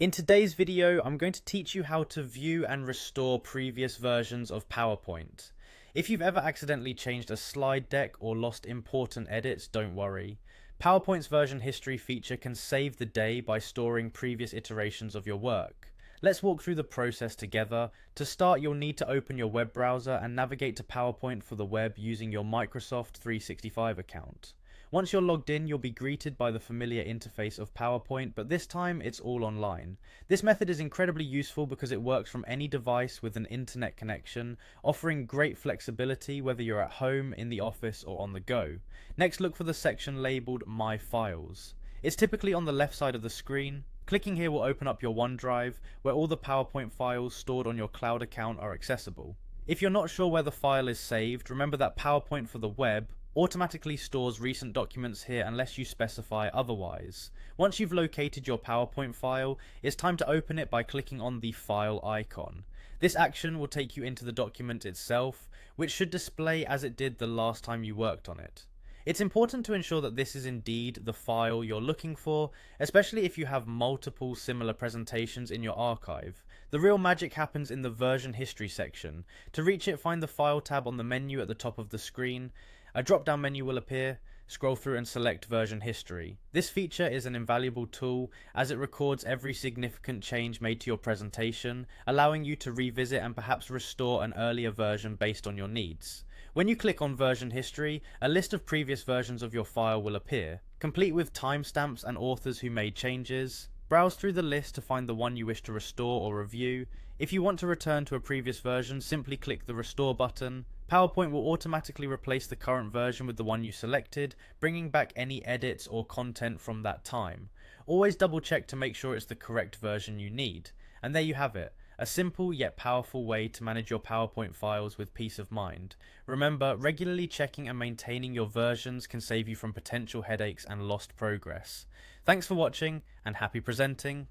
In today's video, I'm going to teach you how to view and restore previous versions of PowerPoint. If you've ever accidentally changed a slide deck or lost important edits, don't worry. PowerPoint's version history feature can save the day by storing previous iterations of your work. Let's walk through the process together. To start, you'll need to open your web browser and navigate to PowerPoint for the web using your Microsoft 365 account. Once you're logged in, you'll be greeted by the familiar interface of PowerPoint, but this time it's all online. This method is incredibly useful because it works from any device with an internet connection, offering great flexibility whether you're at home, in the office, or on the go. Next, look for the section labeled My Files. It's typically on the left side of the screen. Clicking here will open up your OneDrive, where all the PowerPoint files stored on your cloud account are accessible. If you're not sure where the file is saved, remember that PowerPoint for the web automatically stores recent documents here unless you specify otherwise. Once you've located your PowerPoint file, it's time to open it by clicking on the file icon. This action will take you into the document itself, which should display as it did the last time you worked on it. It's important to ensure that this is indeed the file you're looking for, especially if you have multiple similar presentations in your archive. The real magic happens in the version history section. To reach it, find the File tab on the menu at the top of the screen. A drop-down menu will appear. Scroll through and select version history. This feature is an invaluable tool as it records every significant change made to your presentation, allowing you to revisit and perhaps restore an earlier version based on your needs. When you click on version history, a list of previous versions of your file will appear, complete with timestamps and authors who made changes. Browse through the list to find the one you wish to restore or review. If you want to return to a previous version, simply click the Restore button. PowerPoint will automatically replace the current version with the one you selected, bringing back any edits or content from that time. Always double check to make sure it's the correct version you need. And there you have it. A simple yet powerful way to manage your PowerPoint files with peace of mind. Remember, regularly checking and maintaining your versions can save you from potential headaches and lost progress. Thanks for watching, and happy presenting.